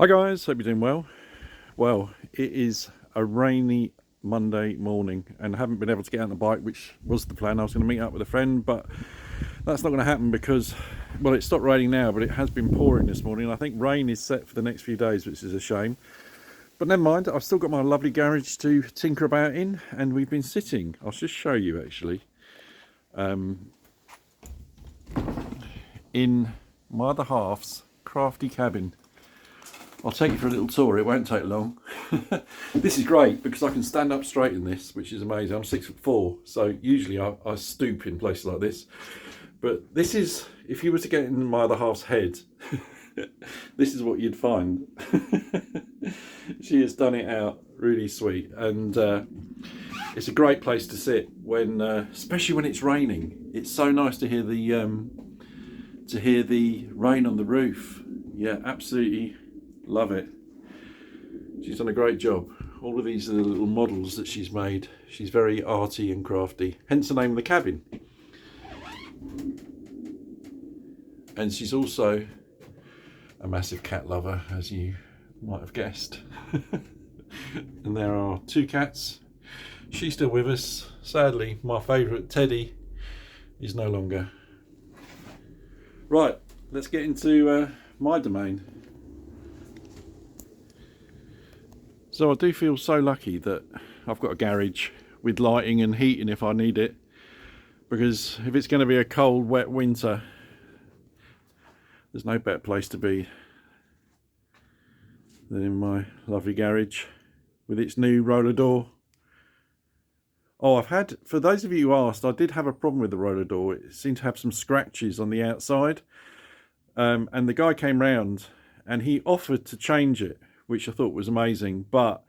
Hi guys, hope you're doing well. Well, it is a rainy Monday morning and I haven't been able to get out on the bike, which was the plan. I was going to meet up with a friend, but that's not going to happen because, well, it stopped raining now, but it has been pouring this morning. I think rain is set for the next few days, which is a shame. But never mind, I've still got my lovely garage to tinker about in, and we've been sitting. I'll just show you actually. In my other half's crafty cabin. I'll take you for a little tour, it won't take long. This is great because I can stand up straight in this, which is amazing. I'm 6'4", so usually I stoop in places like this. But this is, if you were to get in my other half's head, this is what you'd find. She has done it out really sweet, and it's a great place to sit when, especially when it's raining. It's so nice to hear the rain on the roof. Yeah, absolutely. Love it. She's done a great job. All of these are the little models that she's made. She's very arty and crafty, hence the name of the cabin. And she's also a massive cat lover, as you might have guessed. And there are two cats. She's still with us. Sadly, my favourite, Teddy, is no longer. Right, let's get into my domain. So I do feel so lucky that I've got a garage with lighting and heating if I need it, because if it's going to be a cold, wet winter, there's no better place to be than in my lovely garage with its new roller door. Oh, for those of you who asked, I did have a problem with the roller door. It seemed to have some scratches on the outside, and the guy came round and he offered to change it, which I thought was amazing, but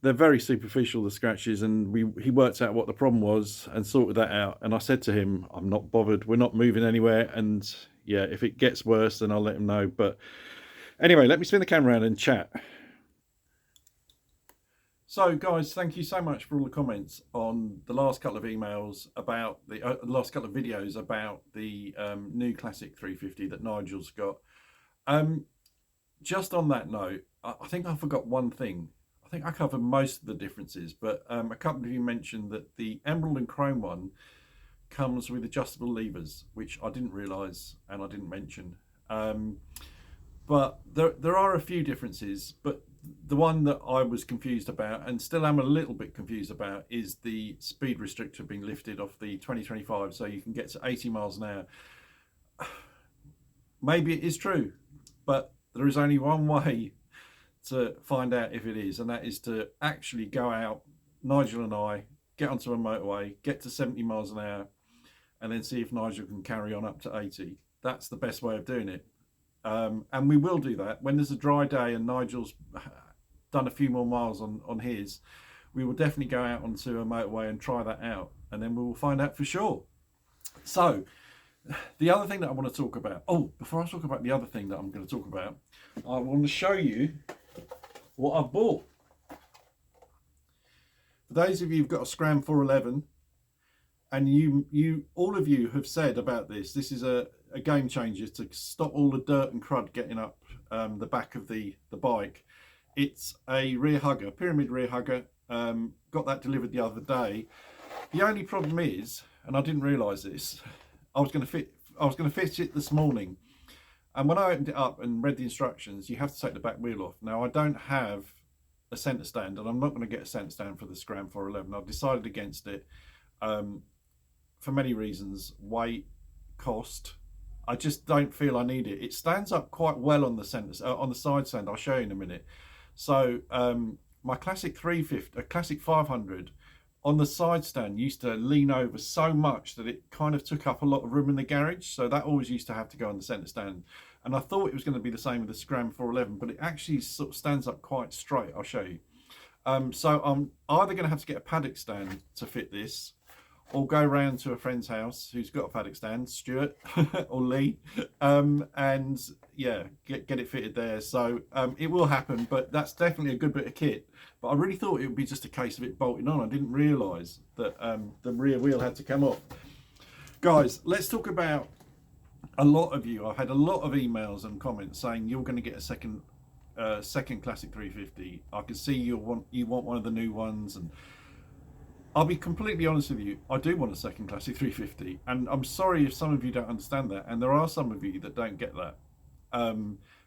they're very superficial, the scratches, and he worked out what the problem was and sorted that out. And I said to him, I'm not bothered, we're not moving anywhere, and yeah, if it gets worse then I'll let him know. But anyway, let me spin the camera around and chat. So guys, thank you so much for all the comments on the last couple of emails about the last couple of videos about the new Classic 350 that Nigel's got. Just on that note, I think I forgot one thing. I think I covered most of the differences, but a couple of you mentioned that the emerald and chrome one comes with adjustable levers, which I didn't realise and I didn't mention. But there are a few differences, but the one that I was confused about and still am a little bit confused about is the speed restrictor being lifted off the 2025, so you can get to 80 miles an hour. Maybe it is true, but there is only one way to find out if it is, and that is to actually go out, Nigel and I, get onto a motorway, get to 70 miles an hour, and then see if Nigel can carry on up to 80. That's the best way of doing it. And we will do that. When there's a dry day and Nigel's done a few more miles on his, we will definitely go out onto a motorway and try that out, and then we will find out for sure. So, the other thing that I want to talk about, before I talk about the other thing that I'm going to talk about, I want to show you what I've bought. For those of you who've got a Scram 411, and you all of you have said about this is a game changer to stop all the dirt and crud getting up the back of the bike. It's a rear hugger, pyramid rear hugger. Got that delivered the other day. The only problem is, and I didn't realise this, I was going to fit it this morning, and when I opened it up and read the instructions, you have to take the back wheel off. Now I don't have a centre stand, and I'm not going to get a centre stand for the Scram 411. I've decided against it for many reasons: weight, cost. I just don't feel I need it. It stands up quite well on the centre, on the side stand. I'll show you in a minute. So my Classic 350, a Classic 500. On the side stand used to lean over so much that it kind of took up a lot of room in the garage, so that always used to have to go on the centre stand. And I thought it was going to be the same with the Scram 411, but it actually sort of stands up quite straight. I'll show you. So I'm either going to have to get a paddock stand to fit this, or go round to a friend's house who's got a paddock stand, Stuart or Lee, and yeah, get it fitted there. So it will happen, but that's definitely a good bit of kit. But I really thought it would be just a case of it bolting on. I didn't realise that the rear wheel had to come off. Guys, let's talk about a lot of you. I've had a lot of emails and comments saying you're going to get a second a second Classic 350. I can see you want one of the new ones, and I'll be completely honest with you. I do want a second Classic 350, and I'm sorry if some of you don't understand that, and there are some of you that don't get that.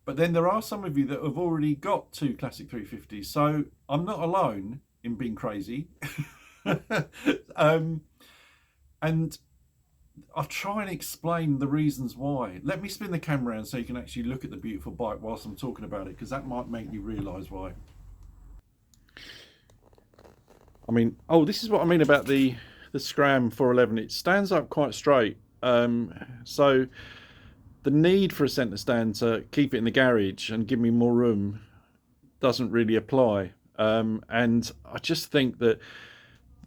But then there are some of you that have already got two Classic 350s, so I'm not alone in being crazy. And I'll try and explain the reasons why. Let me spin the camera around so you can actually look at the beautiful bike whilst I'm talking about it, because that might make you realise why. I mean, oh, this is what I mean about the Scram 411. It stands up quite straight. So the need for a centre stand to keep it in the garage and give me more room doesn't really apply. And I just think that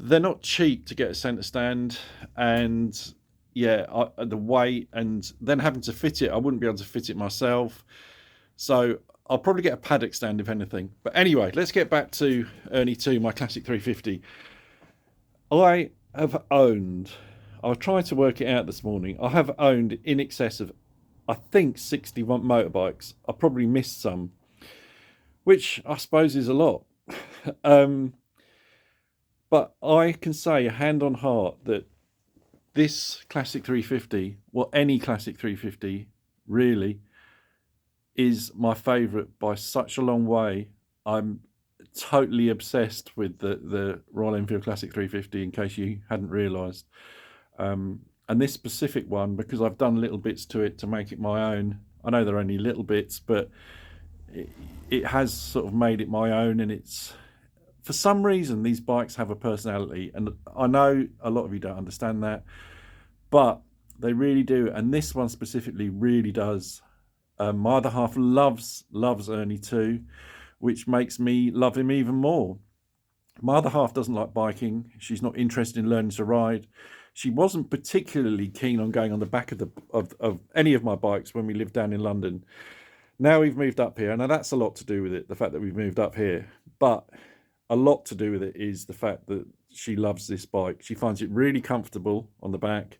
they're not cheap to get a centre stand, and yeah, the weight, and then having to fit it, I wouldn't be able to fit it myself. So I'll probably get a paddock stand if anything. But anyway, let's get back to Ernie 2, my Classic 350. I have owned, I was trying to work it out this morning, I have owned in excess of, I think, 61 motorbikes. I probably missed some, which I suppose is a lot. But I can say, hand on heart, that this Classic 350, well, any Classic 350 really, is my favourite by such a long way. I'm totally obsessed with the Royal Enfield Classic 350, in case you hadn't realised. And this specific one, because I've done little bits to it to make it my own. I know they're only little bits, but it has sort of made it my own, and it's... For some reason, these bikes have a personality, and I know a lot of you don't understand that, but they really do, and this one specifically really does. My other half loves Ernie 2, which makes me love him even more. My other half doesn't like biking. She's not interested in learning to ride. She wasn't particularly keen on going on the back of any of my bikes when we lived down in London. Now we've moved up here. Now that's a lot to do with it, the fact that we've moved up here, but a lot to do with it is the fact that she loves this bike. She finds it really comfortable on the back.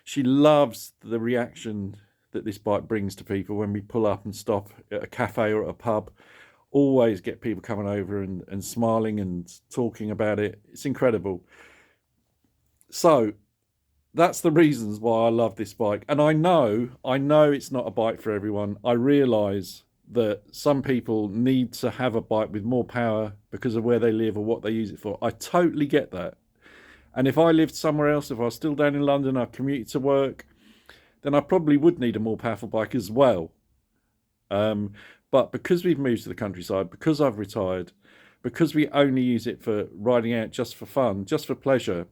She loves the reaction that this bike brings to people when we pull up and stop at a cafe or at a pub. Always get people coming over and smiling and talking about it. It's incredible. So that's the reasons why I love this bike. And I know it's not a bike for everyone. I realise that some people need to have a bike with more power because of where they live or what they use it for. I totally get that. And if I lived somewhere else, if I was still down in London, I commuted to work, then I probably would need a more powerful bike as well. But because we've moved to the countryside, because I've retired, because we only use it for riding out just for fun, just for pleasure,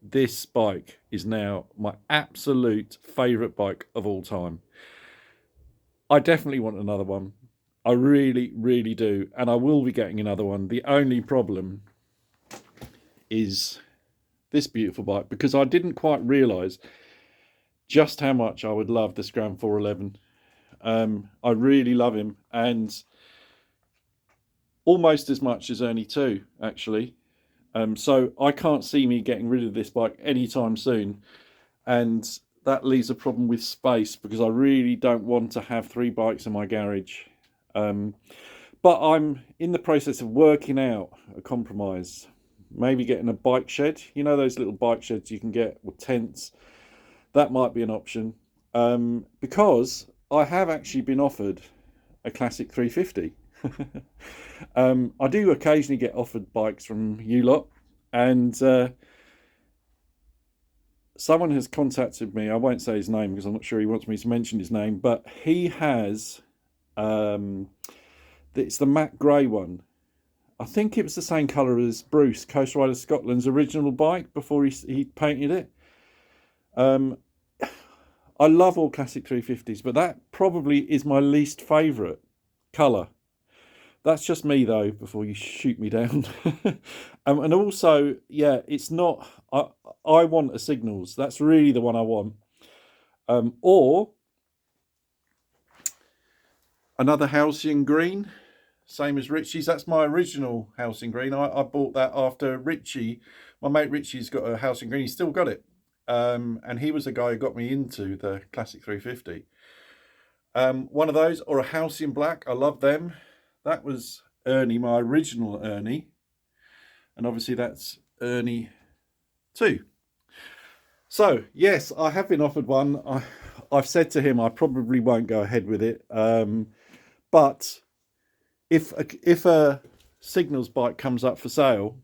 this bike is now my absolute favourite bike of all time. I definitely want another one. I really, really do. And I will be getting another one. The only problem is this beautiful bike, because I didn't quite realise just how much I would love the Scram 411. I really love him, and almost as much as Ernie 2, actually. So I can't see me getting rid of this bike anytime soon. And that leaves a problem with space, because I really don't want to have 3 bikes in my garage. But I'm in the process of working out a compromise. Maybe getting a bike shed. You know those little bike sheds you can get with tents? That might be an option. Because I have actually been offered a Classic 350. I do occasionally get offered bikes from you lot, and someone has contacted me. I won't say his name because I'm not sure he wants me to mention his name, but he has it's the matte grey one. I think it was the same colour as Bruce, Coast Rider Scotland's original bike before he painted it. I love all Classic 350s, but that probably is my least favourite colour. That's just me, though, before you shoot me down. And also, yeah, it's not... I want a Signals. That's really the one I want. Or another Halcyon Green, same as Richie's. That's my original Halcyon Green. I bought that after Richie. My mate Richie's got a Halcyon Green. He's still got it. And he was the guy who got me into the Classic 350. One of those, or a Halcyon Black. I love them. That was Ernie, my original Ernie. And obviously that's Ernie 2. So, yes, I have been offered one. I've said to him I probably won't go ahead with it. But if a Signals bike comes up for sale,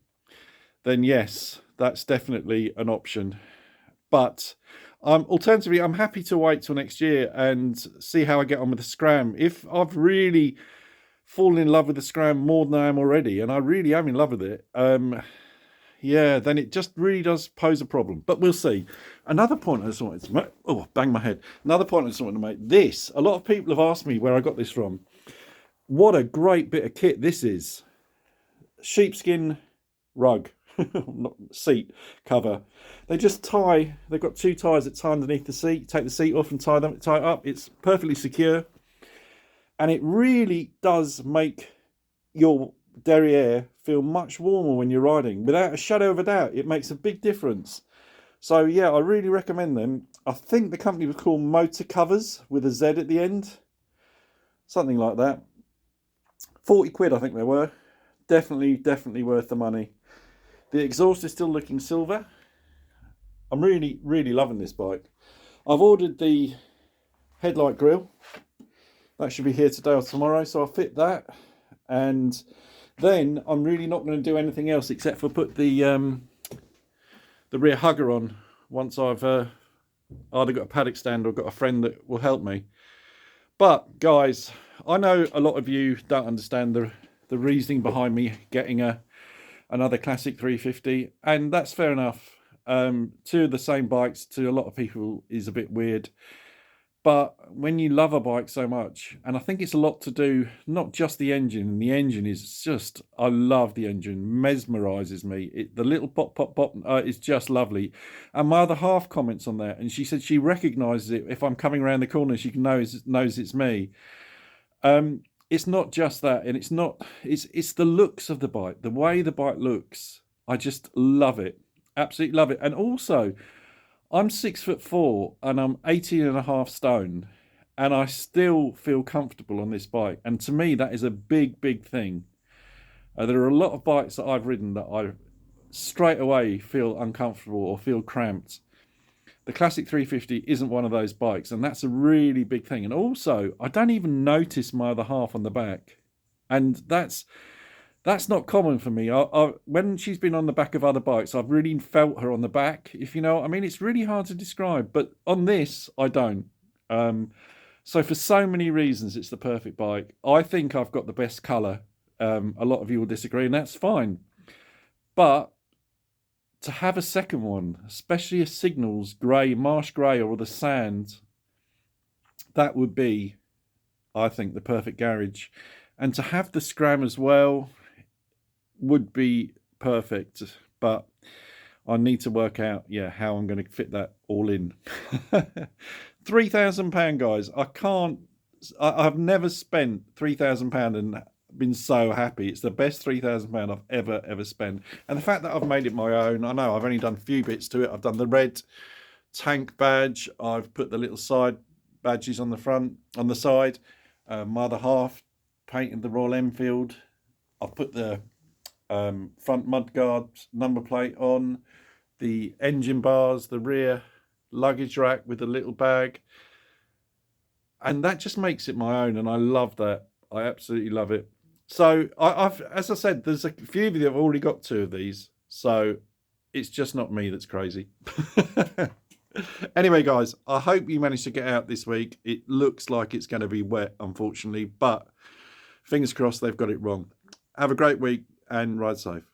then yes, that's definitely an option. But alternatively, I'm happy to wait till next year and see how I get on with the Scram. If I've really fallen in love with the Scram more than I am already, and I really am in love with it, yeah, then it just really does pose a problem. But we'll see. Another point I just wanted to make, oh, bang my head. Another point I just wanted to make, this, a lot of people have asked me where I got this from. What a great bit of kit this is. Sheepskin rug, seat cover. They just tie, they've got 2 ties that tie underneath the seat. Take the seat off and tie it up. It's perfectly secure. And it really does make your derriere feel much warmer when you're riding. Without a shadow of a doubt, it makes a big difference. So yeah, I really recommend them. I think the company was called Motor Covers with a Z at the end. Something like that. 40 quid I think they were. Definitely worth the money. The exhaust is still looking silver. I'm really loving this bike. I've ordered the headlight grille. That should be here today or tomorrow, so I'll fit that. And then I'm really not going to do anything else except for put the rear hugger on once I've either got a paddock stand or got a friend that will help me. But guys, I know a lot of you don't understand the reasoning behind me getting another Classic 350, and that's fair enough. 2 of the same bikes to a lot of people is a bit weird. But when you love a bike so much, and I think it's a lot to do, not just the engine. The engine is just, I love the engine, mesmerizes me. The little pop is just lovely. And my other half comments on that, and she said she recognizes it. If I'm coming around the corner, she knows it's me. It's not just that, and it's the looks of the bike, the way the bike looks. I just love it, absolutely love it. And also, I'm 6'4" and I'm 18.5 stone, and I still feel comfortable on this bike. And to me, that is a big thing. There are a lot of bikes that I've ridden that I straight away feel uncomfortable or feel cramped. The Classic 350 isn't one of those bikes, and that's a really big thing. And also, I don't even notice my other half on the back, and that's not common for me. When she's been on the back of other bikes, I've really felt her on the back, if you know what I mean. It's really hard to describe, but on this, I don't. So for so many reasons, it's the perfect bike. I think I've got the best colour. A lot of you will disagree, and that's fine. But to have a second one, especially a Signals grey, marsh grey, or the sand, that would be, I think, the perfect garage. And to have the Scram as well would be perfect, but I need to work out how I'm going to fit that all in. £3,000, guys. I've never spent £3,000 and been so happy. It's the best £3,000 I've ever spent. And the fact that I've made it my own, I know I've only done a few bits to it. I've done the red tank badge, I've put the little side badges on the front, on the side. My other half painted the Royal Enfield. I've put the front mudguard number plate on, the engine bars, the rear luggage rack with a little bag, and that just makes it my own, and I love that. I absolutely love it. So I've, as I said, there's a few of you that have already got 2 of these, so it's just not me that's crazy. Anyway, guys, I hope you managed to get out this week. It looks like it's going to be wet, unfortunately, but fingers crossed they've got it wrong. Have a great week and ride safe.